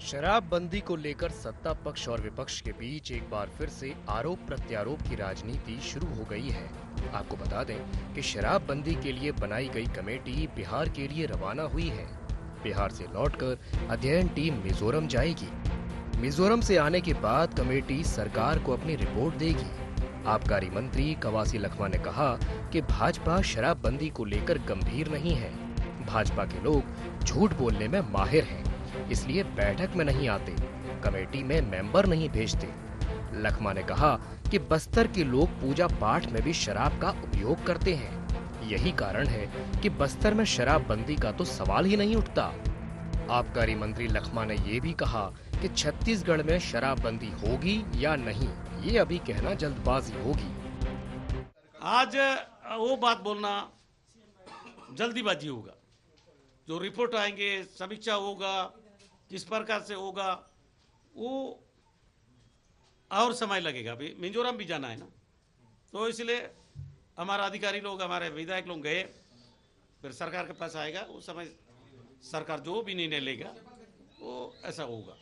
शराबबंदी को लेकर सत्ता पक्ष और विपक्ष के बीच एक बार फिर से आरोप प्रत्यारोप की राजनीति शुरू हो गई है। आपको बता दें कि शराबबंदी के लिए बनाई गई कमेटी बिहार के लिए रवाना हुई है। बिहार से लौटकर अध्ययन टीम मिजोरम जाएगी। मिजोरम से आने के बाद कमेटी सरकार को अपनी रिपोर्ट देगी। आबकारी मंत्री कवासी लखमा ने कहा कि भाजपा शराबबंदी को लेकर गंभीर नहीं है। भाजपा के लोग झूठ बोलने में माहिर हैं, इसलिए बैठक में नहीं आते, कमेटी में मेंबर नहीं भेजते। लखमा ने कहा कि बस्तर के लोग पूजा पाठ में भी शराब का उपयोग करते हैं। यही कारण है कि बस्तर में शराबबंदी का तो सवाल ही नहीं उठता। आबकारी मंत्री लखमा ने ये भी कहा कि छत्तीसगढ़ में शराबबंदी होगी या नहीं, ये अभी कहना जल्दबाजी होगी। आज वो बात बोलना जल्दीबाजी होगा। जो रिपोर्ट आएंगे, समीक्षा होगा, किस प्रकार से होगा, वो और समय लगेगा। अभी मिजोरम भी जाना है ना, तो इसलिए हमारा अधिकारी लोग, हमारे विधायक लोग गए, फिर सरकार के पास आएगा। उस समय सरकार जो भी निर्णय लेगा वो ऐसा होगा।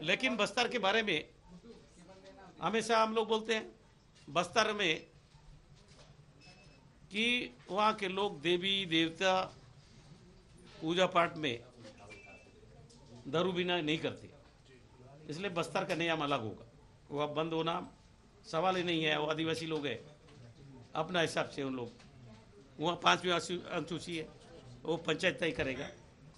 लेकिन बस्तर के बारे में हमेशा हम लोग बोलते हैं बस्तर में कि वहाँ के लोग देवी देवता पूजा पाठ में दारू बिना नहीं करते, इसलिए बस्तर का नियम अलग होगा। वो अब बंद होना सवाल ही नहीं है। वो आदिवासी लोग हैं, अपना हिसाब से उन लोग, वहाँ 5वीं अनुसूची है, वो पंचायत तय करेगा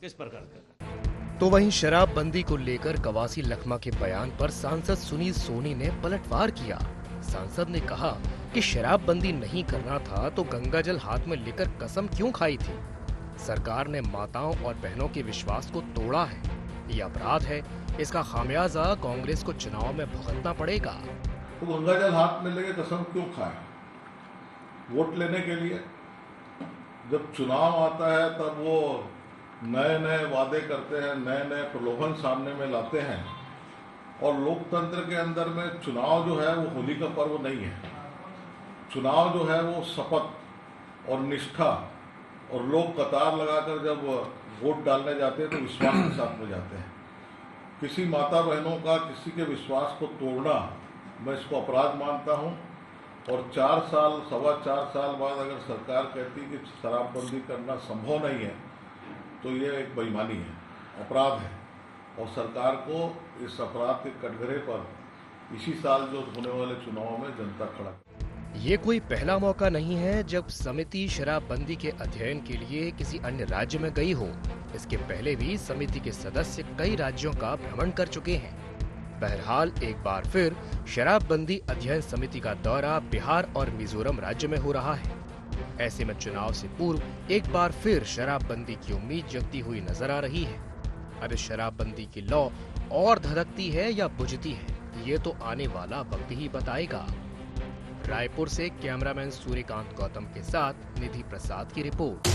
किस प्रकार का। तो वहीं शराबबंदी को लेकर कवासी लखमा के बयान पर सांसद सुनील सोनी ने पलटवार किया। सांसद ने कहा कि शराबबंदी नहीं करना था तो गंगाजल हाथ में लेकर कसम क्यों खाई थी। सरकार ने माताओं और बहनों के विश्वास को तोड़ा है, ये अपराध है। इसका खामियाजा कांग्रेस को चुनाव में भुगतना पड़ेगा। तो गंगाजल हाथ में लेके कसम क्यों खाए? वोट लेने के लिए। जब चुनाव आता है तब वो नए नए वादे करते हैं, नए नए प्रलोभन सामने में लाते हैं। और लोकतंत्र के अंदर में चुनाव जो है वो होली का पर्व नहीं है। चुनाव जो है वो शपथ और निष्ठा, और लोग कतार लगाकर जब वोट डालने जाते हैं तो विश्वास के साथ में जाते हैं। किसी माता बहनों का किसी के विश्वास को तोड़ना, मैं इसको अपराध मानता हूं। और 4 साल, 4.25 साल बाद अगर सरकार कहती कि शराबबंदी करना संभव नहीं है, तो ये एक बेईमानी है, अपराध है। और सरकार को इस अपराध के कटघरे पर इसी साल जो होने वाले चुनाव में जनता खड़ा। ये कोई पहला मौका नहीं है जब समिति शराबबंदी के अध्ययन के लिए किसी अन्य राज्य में गई हो। इसके पहले भी समिति के सदस्य कई राज्यों का भ्रमण कर चुके हैं। बहरहाल एक बार फिर शराबबंदी अध्ययन समिति का दौरा बिहार और मिजोरम राज्य में हो रहा है। ऐसे में चुनाव से पूर्व एक बार फिर शराबबंदी की उम्मीद जगती हुई नजर आ रही है। अब इस शराबबंदी की लौ और धधकती है या बुझती है, ये तो आने वाला वक्त ही बताएगा। रायपुर से कैमरामैन सूर्यकांत गौतम के साथ निधि प्रसाद की रिपोर्ट।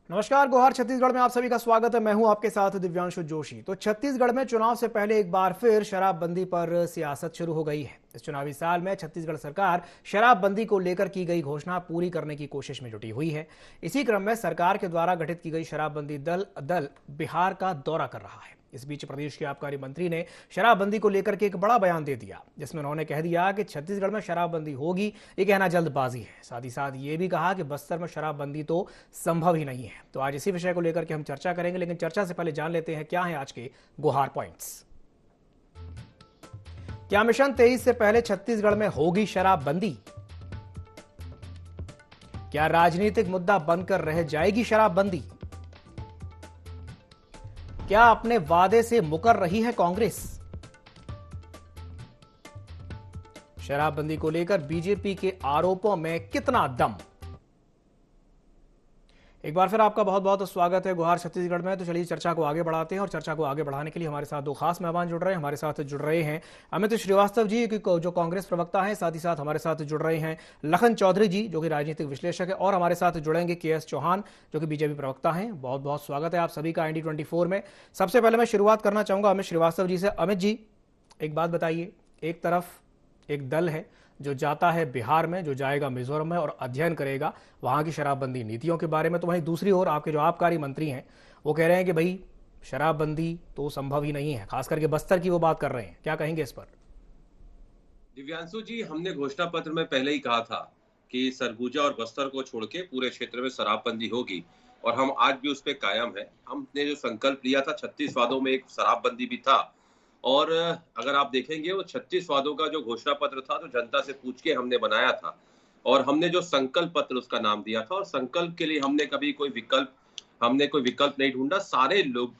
नमस्कार, गुहार छत्तीसगढ़ में आप सभी का स्वागत है। मैं हूं आपके साथ दिव्यांशु जोशी। तो छत्तीसगढ़ में चुनाव से पहले एक बार फिर शराबबंदी पर सियासत शुरू हो गई है। इस चुनावी साल में छत्तीसगढ़ सरकार शराबबंदी को लेकर की गई घोषणा पूरी करने की कोशिश में जुटी हुई है। इसी क्रम में सरकार के द्वारा गठित की गई शराबबंदी दल बिहार का दौरा कर रहा है। इस बीच प्रदेश के आबकारी मंत्री ने शराबबंदी को लेकर के एक बड़ा बयान दे दिया, जिसमें उन्होंने कह दिया कि छत्तीसगढ़ में शराबबंदी होगी, ये कहना जल्दबाजी है। साथ ही साथ ये भी कहा कि बस्तर में शराबबंदी तो संभव ही नहीं है। तो आज इसी विषय को लेकर के हम चर्चा करेंगे, लेकिन चर्चा से पहले जान लेते हैं क्या है आज के गुहार पॉइंट्स। क्या मिशन 23 से पहले छत्तीसगढ़ में होगी शराबबंदी? क्या राजनीतिक मुद्दा बनकर रह जाएगी शराबबंदी? क्या अपने वादे से मुकर रही है कांग्रेस? शराबबंदी को लेकर बीजेपी के आरोपों में कितना दम? एक बार फिर आपका बहुत बहुत स्वागत है गुहार छत्तीसगढ़ में। तो चलिए चर्चा को आगे बढ़ाते हैं, और चर्चा को आगे बढ़ाने के लिए हमारे साथ दो खास मेहमान जुड़ रहे हैं। हमारे साथ जुड़ रहे हैं अमित श्रीवास्तव जी, जो कांग्रेस प्रवक्ता हैं। साथ ही साथ हमारे साथ जुड़ रहे हैं लखन चौधरी जी, जो कि राजनीतिक विश्लेषक है। और हमारे साथ जुड़ेंगे के.एस. चौहान, जो कि बीजेपी प्रवक्ता हैं। बहुत बहुत स्वागत है आप सभी का ND24 में। सबसे पहले मैं शुरुआत करना चाहूंगा अमित श्रीवास्तव जी से। अमित जी, एक बात बताइए एक तरफ एक दल है जो जाता है बिहार में, जो जाएगा मिजोरम में और अध्ययन करेगा वहाँ की शराबबंदी नीतियों के बारे में, तो वहीं दूसरी ओर आपके जो आबकारी मंत्री हैं वो कह रहे हैं कि भाई शराबबंदी तो संभव ही नहीं है, खास करके बस्तर की वो बात कर रहे हैं। क्या कहेंगे इस पर? दिव्यांशु जी, हमने घोषणा पत्र में पहले ही कहा था कि सरगुजा और बस्तर को छोड़ के पूरे क्षेत्र में शराबबंदी होगी और हम आज भी उस पर कायम है। हमने जो संकल्प लिया था 36 वादों में एक शराबबंदी भी था और अगर आप देखेंगे वो 36 वादों का जो घोषणा पत्र था तो जनता से पूछ के हमने बनाया था और हमने जो संकल्प पत्र उसका नाम दिया था और संकल्प के लिए हमने कभी कोई विकल्प नहीं ढूंढा। सारे लोग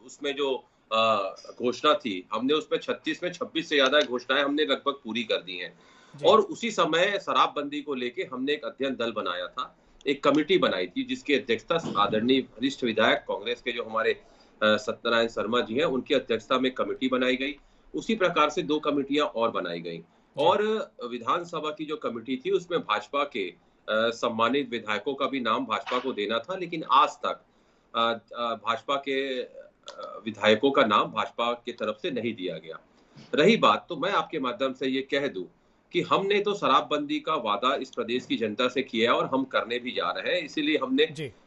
उसमें जो घोषणा थी हमने उसमें 36 में 26 से ज्यादा घोषणाएं हमने लगभग पूरी कर दी हैं और उसी समय शराबबंदी को लेके हमने एक अध्ययन दल बनाया था, एक कमेटी बनाई थी जिसकी अध्यक्षता आदरणीय वरिष्ठ विधायक कांग्रेस के जो हमारे सत्यनारायण शर्मा जी हैं उनकी अध्यक्षता में कमेटी बनाई गई। उसी प्रकार से 2 कमेटियां और बनाई गई और विधानसभा की जो कमेटी थी उसमें भाजपा के सम्मानित विधायकों का भी नाम भाजपा को देना था, लेकिन आज तक भाजपा के विधायकों का नाम भाजपा की तरफ से नहीं दिया गया। रही बात, तो मैं आपके माध्यम से ये कह दूं कि हमने तो शराबबंदी का वादा इस प्रदेश की जनता से किया और हम करने भी जा रहे हैं, इसीलिए हमने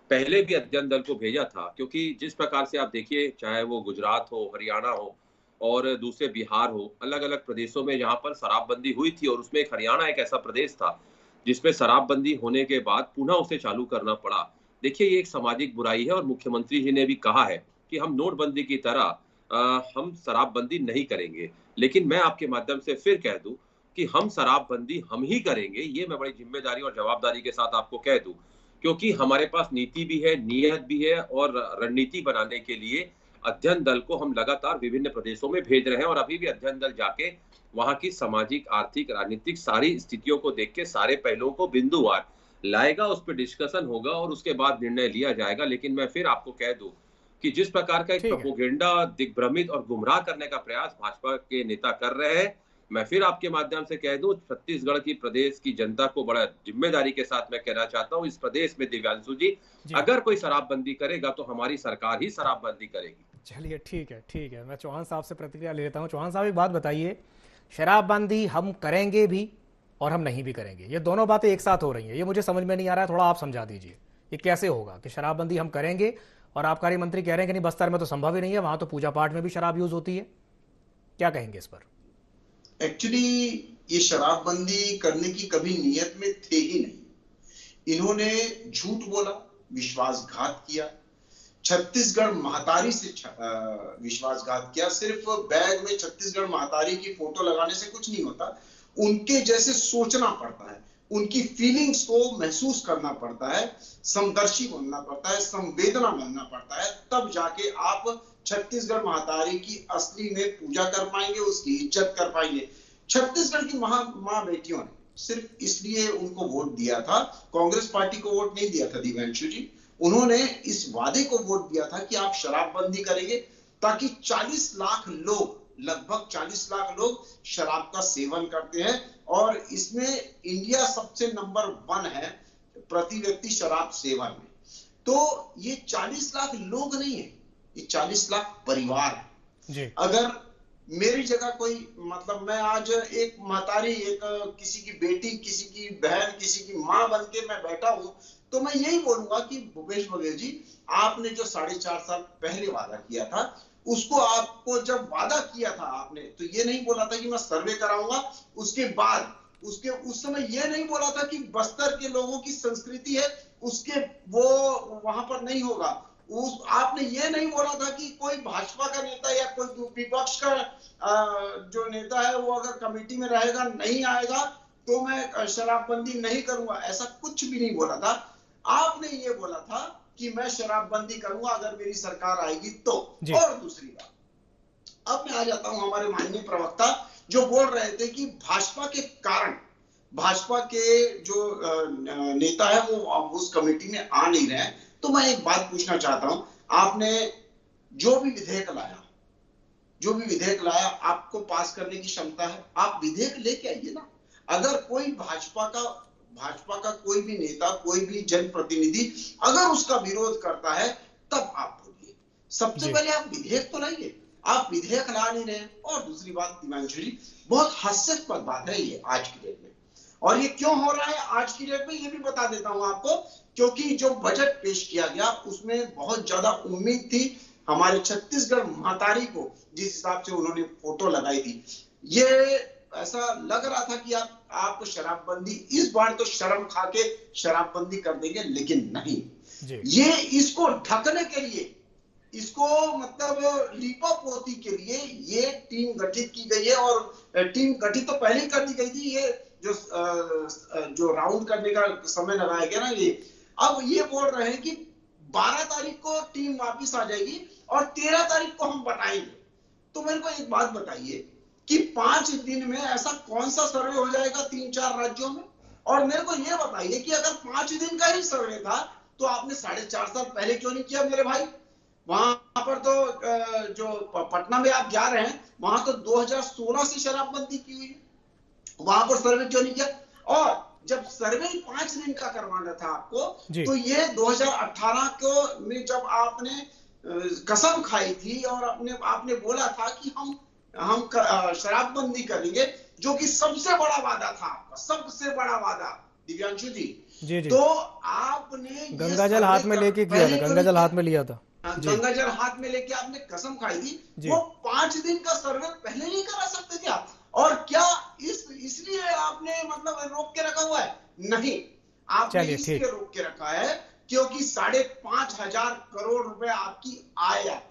पहले भी अध्ययन दल को भेजा था। क्योंकि जिस प्रकार से आप देखिए, चाहे वो गुजरात हो, हरियाणा हो और दूसरे बिहार हो, अलग अलग प्रदेशों में जहां पर शराबबंदी हुई थी और उसमें एक हरियाणा एक ऐसा प्रदेश था जिसमें शराबबंदी होने के बाद पुनः उसे चालू करना पड़ा। देखिए, ये एक सामाजिक बुराई है और मुख्यमंत्री जी ने भी कहा है कि हम नोटबंदी की तरह हम शराबबंदी नहीं करेंगे, लेकिन मैं आपके माध्यम से फिर कह दूं कि हम शराबबंदी हम ही करेंगे, ये मैं बड़ी जिम्मेदारी और जवाबदारी के साथ आपको कह दूं, क्योंकि हमारे पास नीति भी है, नियत भी है और रणनीति बनाने के लिए अध्ययन दल को हम लगातार विभिन्न प्रदेशों में भेज रहे हैं और अभी भी अध्ययन दल जाके वहां की सामाजिक, आर्थिक, राजनीतिक सारी स्थितियों को देख के सारे पहलुओं को बिंदुवार लाएगा, उस पर डिस्कशन होगा और उसके बाद निर्णय लिया जाएगा। लेकिन मैं फिर आपको कह दूं कि जिस प्रकार का एक प्रोपेगेंडा, दिग्भ्रमित और गुमराह करने का प्रयास भाजपा के नेता कर रहे हैं, मैं फिर आपके माध्यम से कह दूं, छत्तीसगढ़ की प्रदेश की जनता को बड़ा जिम्मेदारी के साथ मैं कहना चाहता हूं, इस प्रदेश में दिव्यांशु जी अगर कोई शराबबंदी करेगा तो हमारी सरकार ही शराबबंदी करेगी। चलिए, ठीक है। मैं चौहान साहब से प्रतिक्रिया ले लेता हूं। चौहान साहब, एक बात बताइए, शराबबंदी हम करेंगे भी और हम नहीं भी करेंगे, ये दोनों बातें एक साथ हो रही हैं, ये मुझे समझ में नहीं आ रहा है, थोड़ा आप समझा दीजिए ये कैसे होगा कि शराबबंदी हम करेंगे और आबकारी मंत्री कह रहे हैं कि नहीं, बस्तर में तो संभव ही नहीं है, वहां तो पूजा पाठ में भी शराब यूज होती है। क्या कहेंगे इस पर? एक्चुअली ये शराबबंदी करने की कभी नियत में थे ही नहीं। इन्होंने झूठ बोला, विश्वासघात किया, छत्तीसगढ़ महतारी से विश्वासघात किया। सिर्फ बैग में छत्तीसगढ़ महतारी की फोटो लगाने से कुछ नहीं होता, उनके जैसे सोचना पड़ता है, उनकी फीलिंग्स को महसूस करना पड़ता है, समदर्शी बनना पड़ता है, संवेदना बनना पड़ता है, तब जाके आप छत्तीसगढ़ महतारी की असली में पूजा कर पाएंगे, उसकी इज्जत कर पाएंगे। छत्तीसगढ़ की मां बेटियों ने सिर्फ इसलिए उनको वोट दिया था, कांग्रेस पार्टी को वोट नहीं दिया था दिव्यांशु जी, उन्होंने इस वादे को वोट दिया था कि आप शराबबंदी करेंगे ताकि 40 लाख लोग, लगभग 40 लाख लोग शराब का सेवन करते हैं और इसमें इंडिया सबसे नंबर 1 है प्रति व्यक्ति शराब सेवन में। तो ये 40 लाख लोग नहीं है, ये 40 लाख परिवार है। अगर मेरी जगह कोई, मतलब मैं आज एक महतारी, एक किसी की बेटी, किसी की बहन, किसी की मां बन के मैं बैठा हूं, तो मैं यही बोलूंगा कि भूपेश बघेल जी, आपने जो 4.5 साल पहले वादा किया था, उसको आपको जब वादा किया था आपने, तो ये नहीं बोला था कि मैं सर्वे कराऊंगा, उसके बाद उस समय ये नहीं बोला था कि बस्तर के लोगों की संस्कृति है उसके वो वहां पर नहीं होगा, आपने ये नहीं बोला था कि कोई भाजपा का नेता या कोई विपक्ष का जो नेता है वो अगर कमेटी में रहेगा, नहीं आएगा तो मैं शराबबंदी नहीं करूंगा, ऐसा कुछ भी नहीं बोला था। आपने ये बोला था कि मैं शराबबंदी करूंगा अगर मेरी सरकार आएगी तो। और दूसरी बात, अब मैं आ जाता हूं हमारे माननीय प्रवक्ता जो बोल रहे थे कि भाजपा के कारण भाजपा के जो नेता है वो उस कमेटी में आ नहीं रहे। तो मैं एक बात पूछना चाहता हूं, आपने जो भी विधेयक लाया आपको पास करने की क्षमता है, आप विधेयक लेके आइए ना। अगर कोई भाजपा का कोई भी नेता, कोई भी जनप्रतिनिधि अगर उसका विरोध करता है तब आप बोलिए, सबसे पहले आप विधेयक तो लाइए। आप विधेयक ला नहीं रहे। और दूसरी बात दिव्यांशु जी, बहुत हास्यास्पद बात है ये आज की डेट में। और ये क्यों हो रहा है आज की डेट में, ये भी बता देता हूं आपको। क्योंकि जो बजट पेश किया गया उसमें बहुत ज्यादा उम्मीद थी हमारे छत्तीसगढ़ महतारी को, जिस हिसाब से उन्होंने फोटो लगाई थी। ये ऐसा लग रहा था कि आप शराबबंदी इस बार तो शर्म खा के शराबबंदी कर देंगे, लेकिन नहीं। ये इसको ढकने के लिए, इसको मतलब लीपापोती के लिए ये टीम गठित की गई है। और टीम गठित तो पहले ही कर दी गई थी। ये जो राउंड करने का समय लगाया गया ना, ये अब ये बोल रहे हैं कि 12 तारीख को टीम वापस आ जाएगी और 13 तारीख को हम बताएंगे। तो मेरे को एक बात बताइए कि 5 दिन में ऐसा कौन सा सर्वे हो जाएगा 3-4 राज्यों में? और मेरे को ये बताइए कि अगर 5 दिन का ही सर्वे था तो आपने 4.5 साल पहले क्यों नहीं किया मेरे भाई? वहां पर तो जो पटना में आप जा रहे हैं, वहां तो 2016 से शराबबंदी की हुई है, वहां पर सर्वे क्यों नहीं किया? और जब सर्वे 5 दिन का करवाना था आपको, तो ये 2018 को में जब आपने कसम खाई थी और आपने बोला था कि हम शराबबंदी करेंगे, जो कि सबसे बड़ा वादा था आपका, सबसे बड़ा वादा दिव्यांशु जी। तो आपने गंगाजल हाथ में लेके किया था, गंगाजल हाथ में लिया था, गंगाजल हाथ में लेके आपने कसम खाई थी। वो 5 दिन का सर्वे पहले नहीं करा सकते थे आप? और क्या इसलिए आपने मतलब रोक के रखा हुआ है? नहीं, आपने इसलिए रोक के रखा है क्योंकि 5,500 करोड़ रुपए आपकी आय आती है।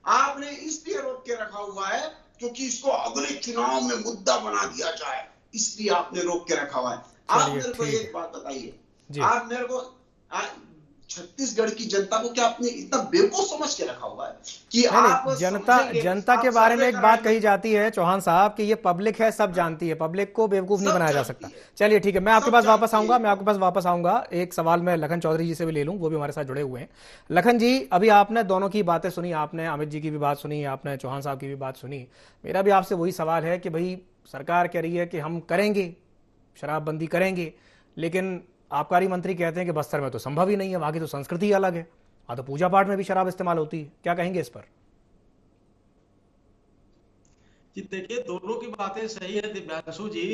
आपने इसलिए रोक के रखा हुआ है क्योंकि इसको अगले चुनाव में मुद्दा बना दिया जाए, इसलिए आपने रोक के रखा हुआ है। आप मेरे को एक बात बताइए, आप मेरे को छत्तीसगढ़ की जनता को क्या आपने इतना बेवकूफ समझ के रखा हुआ है कि आप जनता के बारे में एक बात कही जाती है चौहान साहब कि ये पब्लिक है, सब जानती है, पब्लिक को बेवकूफ नहीं बनाया जा सकता। चलिए ठीक है, मैं आपके पास वापस आऊंगा। एक सवाल मैं लखन चौधरी जी से भी ले लूं, वो भी हमारे साथ जुड़े हुए हैं। लखन जी, अभी आपने दोनों की बातें सुनी, आपने अमित जी की भी बात सुनी, आपने चौहान साहब की भी बात सुनी। मेरा भी आपसे वही सवाल है कि भाई सरकार कह रही है कि हम करेंगे, शराबबंदी करेंगे, लेकिन आबकारी मंत्री कहते हैं कि बस्तर में तो संभव ही नहीं है, वहां की तो संस्कृति अलग है, वहां तो पूजा पाठ में भी शराब इस्तेमाल होती है। क्या कहेंगे इस पर? जी देखिए, दोनों की बातें सही है दिव्यांशु जी।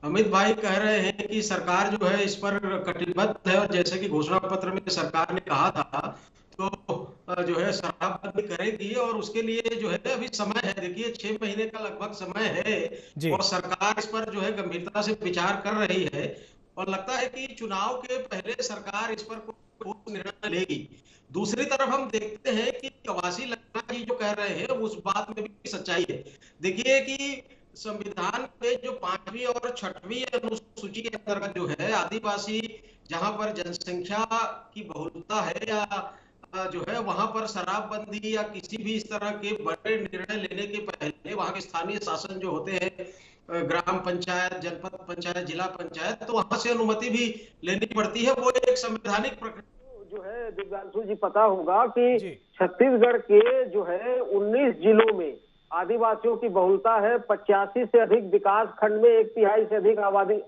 अमित भाई कह रहे हैं कि सरकार जो है इस पर कटिबद्ध है, और जैसे कि घोषणा पत्र में सरकार ने कहा था तो जो है शराबबंदी करेगी, और उसके लिए जो है अभी समय है। देखिए 6 महीने का लगभग समय है और सरकार इस पर जो है गंभीरता से विचार कर रही है, और लगता है कि चुनाव के पहले सरकार इस पर कोई निर्णय लेगी। दूसरी तरफ हम देखते हैं कि कवासी लखमा जी जो कह रहे हैं उस बात में भी सच्चाई है। देखिए कि संविधान के जो 5वीं और 6वीं अनुसूची के अंतर्गत जो है आदिवासी जहां पर जनसंख्या की बहुलता है या जो है वहां पर शराबबंदी या किसी भी इस तरह के बड़े निर्णय लेने के पहले वहां के स्थानीय शासन जो होते हैं, ग्राम पंचायत, जनपद पंचायत, जिला पंचायत, तो वहां से अनुमति भी लेनी पड़ती है। वो एक संवैधानिक प्रक्रिया जो है दिव्यांशु जी पता होगा कि छत्तीसगढ़ के जो है 19 जिलों में आदिवासियों की बहुलता है। 85 से अधिक विकास खंड में 1/3 से अधिक आबादी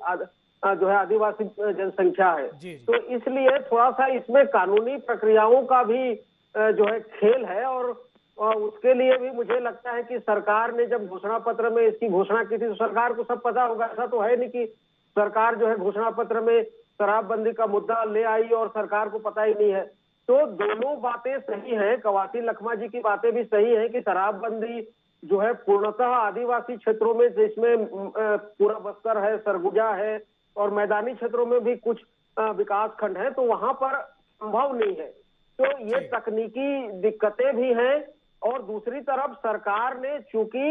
जो है आदिवासी जनसंख्या है। तो इसलिए थोड़ा सा इसमें कानूनी प्रक्रियाओं का भी जो है खेल है, और उसके लिए भी मुझे लगता है कि सरकार ने जब घोषणा पत्र में इसकी घोषणा की थी तो सरकार को सब पता होगा। ऐसा तो है नहीं कि सरकार जो है घोषणा पत्र में शराबबंदी का मुद्दा ले आई और सरकार को पता ही नहीं है। तो दोनों बातें सही है, कवासी लखमा जी की बातें भी सही है कि शराबबंदी जो है पूर्णतः आदिवासी क्षेत्रों में, जिसमें पूरा बस्तर है, सरगुजा है, और मैदानी क्षेत्रों में भी कुछ विकास खंड है, तो वहां पर संभव नहीं है। तो ये तकनीकी दिक्कतें भी हैं, और दूसरी तरफ सरकार ने चूंकि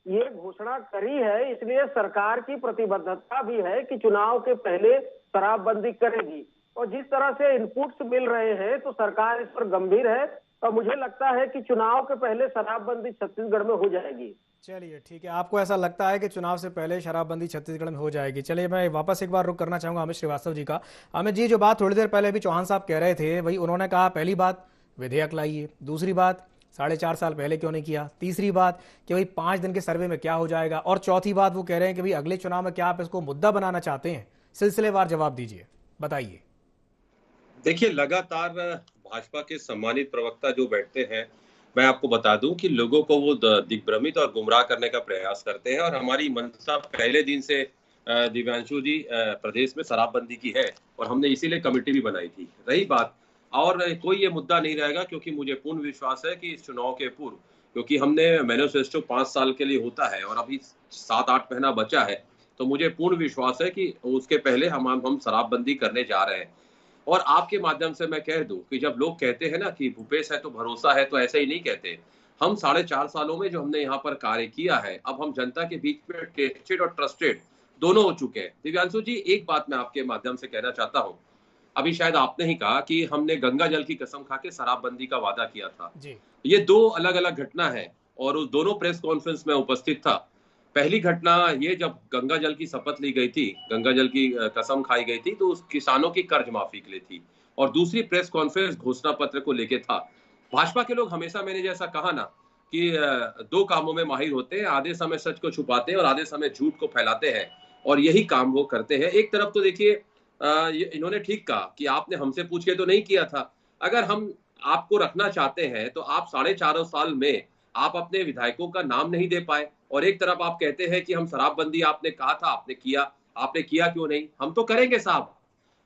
ये घोषणा करी है, इसलिए सरकार की प्रतिबद्धता भी है कि चुनाव के पहले शराबबंदी करेगी। और जिस तरह से इनपुट्स मिल रहे हैं तो सरकार इस पर गंभीर है, और मुझे लगता है कि चुनाव के पहले शराबबंदी छत्तीसगढ़ में हो जाएगी। चलिए ठीक है, आपको ऐसा लगता है कि चुनाव से पहले शराबबंदी छत्तीसगढ़ में हो जाएगी। चलिए मैं वापस एक बार रुक करना चाहूंगा अमित श्रीवास्तव जी का। अमित जी, जो बात थोड़ी देर पहले भी चौहान साहब कह रहे थे, वही उन्होंने कहा, पहली बात विधेयक लाइए, दूसरी बात 4.5 साल पहले क्यों नहीं किया, तीसरी बात कि भाई 5 दिन के सर्वे में क्या हो जाएगा, और चौथी बात वो कह रहे हैं कि भाई अगले चुनाव में क्या आप इसको मुद्दा बनाना चाहते हैं। सिलसिलेवार जवाब दीजिए, बताइए। देखिए, लगातार भाजपा के सम्मानित प्रवक्ता जो बैठते हैं मैं आपको बता दूं कि लोगों को वो दिग्भ्रमित और गुमराह करने का प्रयास करते हैं, और हमारी मंशा पहले दिन से दिव्यांशु जी प्रदेश में शराबबंदी की है, और हमने इसीलिए कमेटी भी बनाई थी। रही बात, और कोई ये मुद्दा नहीं रहेगा, क्योंकि मुझे पूर्ण विश्वास है कि इस चुनाव के पूर्व, क्योंकि हमने मैनिफेस्टो 5 साल के लिए होता है और अभी 7-8 महीना बचा है, तो मुझे पूर्ण विश्वास है कि उसके पहले हम शराबबंदी करने जा रहे हैं। और आपके माध्यम से मैं कह दूं कि जब लोग कहते हैं ना कि भूपेश है तो भरोसा है, तो ऐसे ही नहीं कहते। हम 4.5 सालों में जो हमने यहाँ पर कार्य किया है, अब हम जनता के बीच में टेस्टेड और ट्रस्टेड दोनों हो चुके हैं। दिव्यांशु जी, एक बात मैं आपके माध्यम से कहना चाहता हूँ। अभी शायद आपने ही कहा कि हमने गंगा जल की कसम खा के शराबबंदी का वादा किया था। ये 2 अलग अलग घटना है, और उस दोनों प्रेस कॉन्फ्रेंस में उपस्थित था। पहली घटना ये, जब गंगा जल की शपथ ली गई थी, गंगा जल की कसम खाई गई थी, तो उस किसानों की कर्ज माफी के लिए थी, और दूसरी प्रेस कॉन्फ्रेंस घोषणा पत्र को लेके था। भाजपा के लोग हमेशा, मैंने जैसा कहा ना कि 2 कामों में माहिर होते हैं, आधे समय सच को छुपाते हैं और आधे समय झूठ को फैलाते हैं, और यही काम वो करते हैं। एक तरफ तो देखिए, इन्होंने ठीक कहा कि आपने हमसे पूछ के तो नहीं किया था। अगर हम आपको रखना चाहते हैं तो आप 4.5 साल में आप अपने विधायकों का नाम नहीं दे पाए, और एक तरफ आप कहते हैं कि हम शराबबंदी आपने कहा था, आपने किया क्यों नहीं? हम तो करेंगे साहब,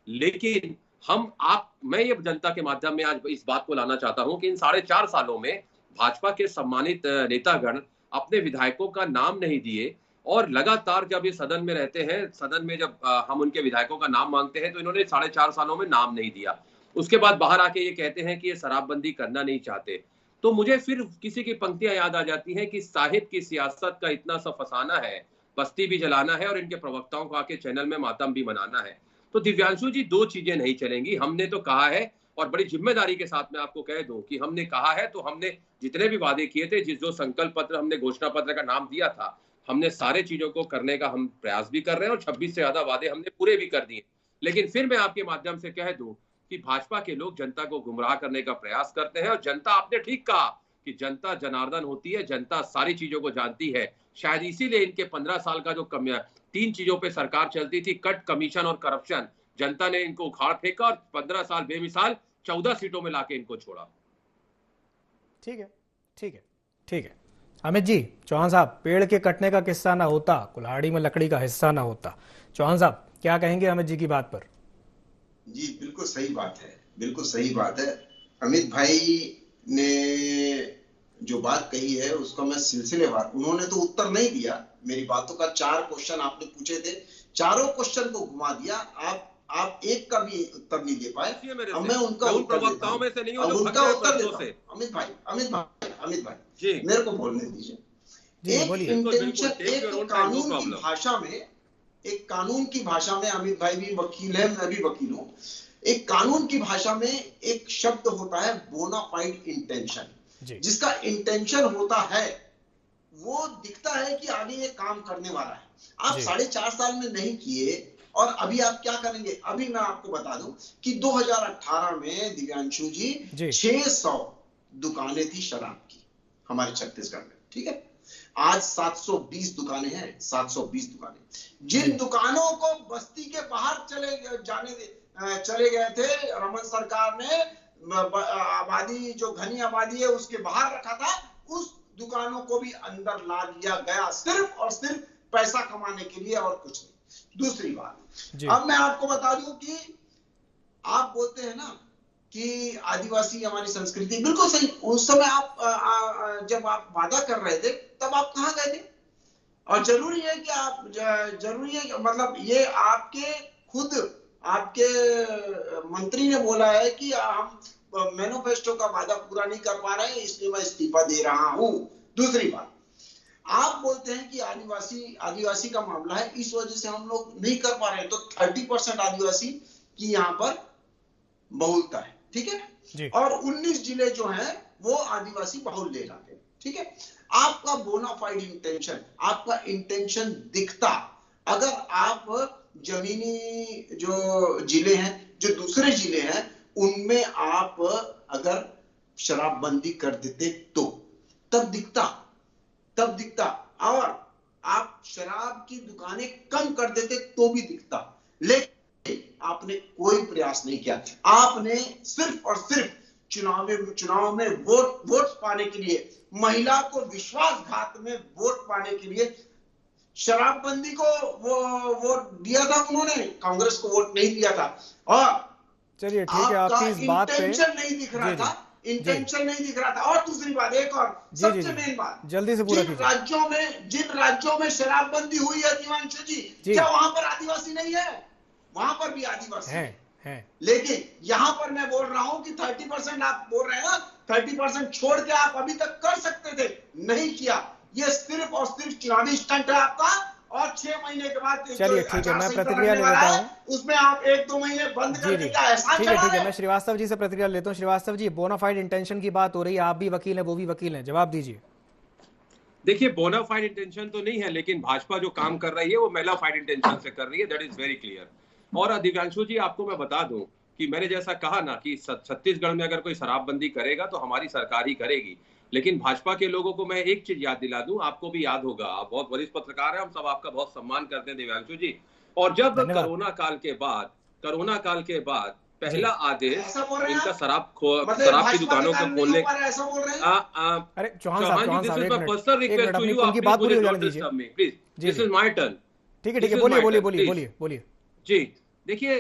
लेकिन मैं ये जनता के माध्यम में आज इस बात को लाना चाहता हूं कि इन 4.5 सालों में भाजपा के सम्मानित नेतागण अपने विधायकों का नाम नहीं दिए, और लगातार जब ये सदन में रहते हैं, सदन में जब हम उनके विधायकों का नाम मांगते हैं, तो इन्होंने 4.5 सालों में नाम नहीं दिया। उसके बाद बाहर आके ये कहते हैं कि ये शराबबंदी करना नहीं चाहते। तो मुझे फिर किसी की पंक्तियां याद आ जाती हैं कि साहिब की सियासत का इतना सा फसाना है, बस्ती भी जलाना है और इनके प्रवक्ताओं को आके चैनल में मातम भी मनाना है। तो दिव्यांशु जी, 2 चीजें नहीं चलेंगी। हमने तो कहा है, और बड़ी जिम्मेदारी के साथ मैं आपको कह दूं कि हमने कहा है, तो हमने जितने भी वादे किए थे, जो संकल्प पत्र हमने घोषणा पत्र का नाम दिया था, हमने सारे चीजों को करने का हम प्रयास भी कर रहे हैं, और 26 से ज्यादा वादे हमने पूरे भी कर दिए। लेकिन फिर मैं आपके माध्यम से कह दूं कि भाजपा के लोग जनता को गुमराह करने का प्रयास करते हैं, और जनता, आपने ठीक कहा कि जनता जनार्दन होती है, जनता सारी चीजों को जानती है। शायद इसीलिए इनके 15 साल का जो 3 चीजों पे सरकार चलती थी, कट, कमीशन और करप्शन, जनता ने इनको उखाड़ फेंका और 15 साल बेमिसाल 14 सीटों में लाके इनको छोड़ा। ठीक है अमित जी। चौहान साहब, पेड़ के कटने का किस्सा ना होता, कुल्हाड़ी में लकड़ी का हिस्सा ना होता। चौहान साहब, क्या कहेंगे अमित जी की बात पर? जी बिल्कुल सही बात है, बिल्कुल सही बात है। अमित भाई ने जो बात कही है उसका मैं सिलसिलेवार, उन्होंने तो उत्तर नहीं दिया मेरी बातों का। 4 क्वेश्चन आपने पूछे थे, चारों क्वेश्चन को घुमा दिया। आप एक का भी उत्तर नहीं दे पाए। अब मैं उनका उत्तर देता हूं। उनका उत्तर देता हूं। अमित भाई जी, मेरे को बोलने दीजिए। एक इंटेंशन, एक कानून की भाषा में, एक कानून की भाषा में, अमित भाई भी वकील है, मैं भी वकील हूं। एक कानून की भाषा में एक शब्द होता है बोनाफाइड इंटेंशन। जिसका इंटेंशन होता है वो दिखता है कि आगे ये काम करने वाला है। आप 4.5 साल में नहीं किए, और अभी आप क्या करेंगे? अभी मैं आपको बता दूं कि 2018 में दिव्यांशु जी 600 दुकानें थी शराब की हमारे छत्तीसगढ़ में, ठीक है। आज 720 दुकानें हैं, 720 दुकानें। जिन दुकानों को बस्ती के बाहर चले गए थे, रमन सरकार ने आबादी, जो घनी आबादी है उसके बाहर रखा था, उस दुकानों को भी अंदर ला लिया गया, सिर्फ और सिर्फ पैसा कमाने के लिए, और कुछ नहीं। दूसरी बात, अब मैं आपको बता दूं कि आप बोलते हैं ना कि आदिवासी हमारी संस्कृति, बिल्कुल सही। उस समय आप जब आप वादा कर रहे थे तब आप कहां गए थे? और जरूरी है मतलब ये आपके खुद आपके मंत्री ने बोला है कि हम मैनिफेस्टो का वादा पूरा नहीं कर पा रहे हैं, इसलिए मैं इस्तीफा दे रहा हूं। दूसरी बात, आप बोलते हैं कि आदिवासी का मामला है, इस वजह से हम लोग नहीं कर पा रहे हैं। तो 30% आदिवासी की यहाँ पर बहुलता है, ठीक है। और 19 जिले जो हैं वो आदिवासी बहुल ले जाते हैं, ठीक है। आपका बोनाफाइड इंटेंशन, आपका इंटेंशन दिखता, अगर आप जमीनी जो जिले हैं, जो दूसरे जिले हैं, उनमें आप अगर शराबबंदी कर देते तो तब दिखता, और आप शराब की दुकानें कम कर देते तो भी दिखता। लेकिन आपने कोई प्रयास नहीं किया। आपने सिर्फ और सिर्फ चुनाव में वोट पाने के लिए, महिला को विश्वासघात में वोट पाने के लिए शराबबंदी को वो वोट दिया था उन्होंने, कांग्रेस को वोट नहीं दिया था। और चलिए ठीक है, आपकी इस बात पे इंटेंशन नहीं दिख रहा था, इंटेंशन नहीं दिख रहा था। और दूसरी बात, एक और सबसे मेन बात, जल्दी से पूरा जिन राज्यों में शराबबंदी हुई है दिवांशु जी, क्या वहां पर आदिवासी नहीं है? वहां पर भी आदिवासी है। लेकिन यहां पर मैं बोल रहा हूं कि 30% आप बोल रहे हैं ना, 30% छोड़ के आप अभी तक कर सकते थे, नहीं किया। ये सिर्फ और सिर्फ चुनावी स्टंट है आपका। और 6 महीने के बाद चलिए ठीक है, मैं प्रतिक्रिया ले लेता हूँ, उसमें आप 1-2 महीने बंद कर देंगे, ऐसा ठीक है, मैं श्रीवास्तव जी से प्रतिक्रिया लेता हूँ। श्रीवास्तव जी, बोनाफाइड इंटेंशन की बात हो रही है, आप भी वकील हैं, वो भी वकील हैं, जवाब दीजिए। देखिए, बोनाफाइड इंटेंशन तो नहीं है, लेकिन भाजपा जो काम कर रही है वो मेलाफाइड इंटेंशन से कर रही है, दैट इज वेरी क्लियर। और दिव्यांशु जी, आपको मैं बता दूं कि मैंने जैसा कहा ना कि छत्तीसगढ़ में अगर कोई शराबबंदी करेगा तो हमारी सरकार ही करेगी। लेकिन भाजपा के लोगों को मैं एक चीज याद दिला दूं, आपको भी याद होगा, आप बहुत वरिष्ठ पत्रकार हैं, हम सब आपका बहुत सम्मान करते हैं दिव्यांशु जी। और जब कोरोना काल के बाद पहला आदेश इनका शराब की दुकानों को खोलने, अरे चौहान साहब, पर्सनल रिक्वेस्ट टू यू, उनकी बात पूरी हो जाने दीजिए please, this is my turn. ठीक है, बोलिए जी। देखिए,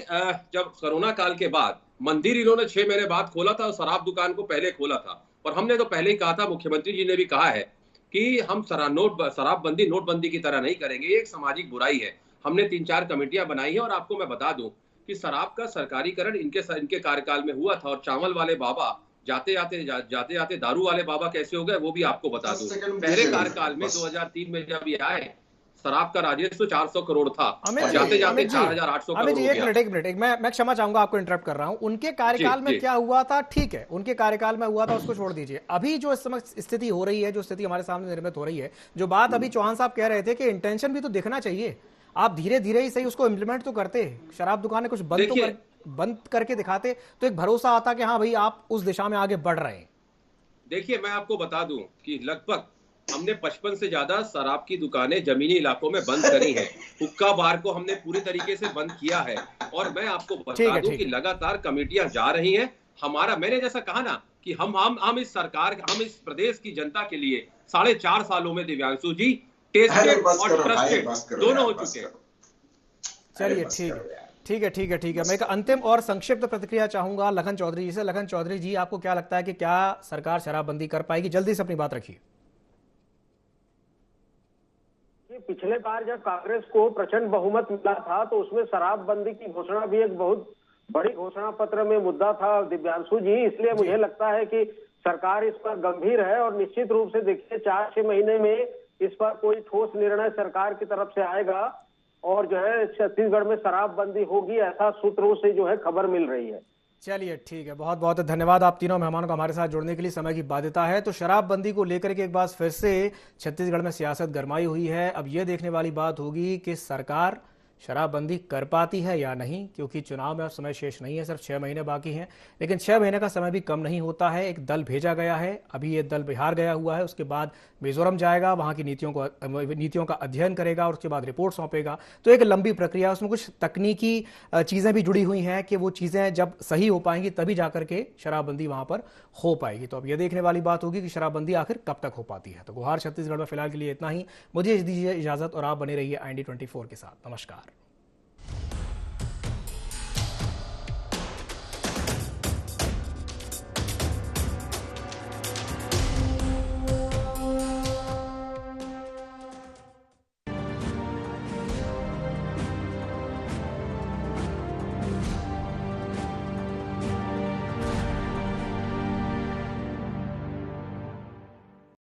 जब कोरोना काल के बाद मंदिर इन्होंने 6 महीने बाद खोला था और शराब दुकान को पहले खोला था, और हमने तो पहले ही कहा था, मुख्यमंत्री जी ने भी कहा है कि हम शराबबंदी नोटबंदी की तरह नहीं करेंगे, ये एक सामाजिक बुराई है। हमने 3-4 कमेटियां बनाई है। और आपको मैं बता दूं कि शराब का सरकारीकरण इनके कार्यकाल में हुआ था, और चावल वाले बाबा जाते जाते दारू वाले बाबा कैसे हो गए वो भी आपको बता दूं। पहले कार्यकाल में 2003 में जब ये आए, शराब का राजस्व 400 करोड़ था, जाते जाते 4800 करोड़ हो गया। एक मिनट, मैं क्षमा चाहूंगा, आपको इंटरप्ट कर रहा हूं। उनके कार्यकाल में क्या हुआ था, ठीक है, उनके कार्यकाल में हुआ था, उसको छोड़ दीजिए। अभी जो इस समय स्थिति हो रही है, जो स्थिति हमारे सामने निर्मित हो रही है, जो बात अभी चौहान साहब कह रहे थे कि इंटेंशन भी तो दिखना चाहिए, आप धीरे धीरे ही सही उसको इम्प्लीमेंट तो करते, शराब दुकानें कुछ बंद करके दिखाते तो एक भरोसा आता कि हाँ भाई आप उस दिशा में आगे बढ़ रहे हैं। देखिए, मैं आपको बता दूं कि लगभग हमने 55 से ज्यादा शराब की दुकानें जमीनी इलाकों में बंद करी हैं। हुक्का बार को हमने पूरी तरीके से बंद किया है। और मैं आपको बता दूं कि लगातार कमेटियां जा रही हैं। मैंने जैसा कहा ना कि हम इस प्रदेश की जनता के लिए 4.5 सालों में दिव्यांशु जी टेस्टेड और ट्रस्टेड दोनों हो चुके हैं। चलिए ठीक है। मैं एक अंतिम और संक्षिप्त प्रतिक्रिया चाहूंगा लखन चौधरी जी से। लखन चौधरी जी, आपको क्या लगता है कि क्या सरकार शराबबंदी कर पाएगी? जल्दी से अपनी बात रखिए। पिछले बार जब कांग्रेस को प्रचंड बहुमत मिला था तो उसमें शराबबंदी की घोषणा भी एक बहुत बड़ी घोषणा पत्र में मुद्दा था दिव्यांशु जी। इसलिए मुझे लगता है कि सरकार इस पर गंभीर है और निश्चित रूप से देखिए 4-6 महीने में इस पर कोई ठोस निर्णय सरकार की तरफ से आएगा और जो है छत्तीसगढ़ में शराबबंदी होगी, ऐसा सूत्रों से जो है खबर मिल रही है। चलिए ठीक है, बहुत बहुत धन्यवाद आप तीनों मेहमानों को हमारे साथ जुड़ने के लिए। समय की बाध्यता है तो शराबबंदी को लेकर के एक बार फिर से छत्तीसगढ़ में सियासत गरमाई हुई है। अब यह देखने वाली बात होगी कि सरकार शराबबंदी कर पाती है या नहीं, क्योंकि चुनाव में अब समय शेष नहीं है, सिर्फ 6 महीने बाकी हैं। लेकिन 6 महीने का समय भी कम नहीं होता है। एक दल भेजा गया है, अभी ये दल बिहार गया हुआ है, उसके बाद मिजोरम जाएगा, वहाँ की नीतियों का अध्ययन करेगा और उसके बाद रिपोर्ट सौंपेगा। तो एक लंबी प्रक्रिया, उसमें कुछ तकनीकी चीज़ें भी जुड़ी हुई हैं कि वो चीज़ें जब सही हो पाएंगी तभी जा करके शराबबंदी वहाँ पर हो पाएगी। तो अब ये देखने वाली बात होगी कि शराबबंदी आखिर कब तक हो पाती है। तो गुहार छत्तीसगढ़ में फिलहाल के लिए इतना ही। मुझे दीजिए इजाज़त और आप बने रहिए IND24 के साथ। नमस्कार।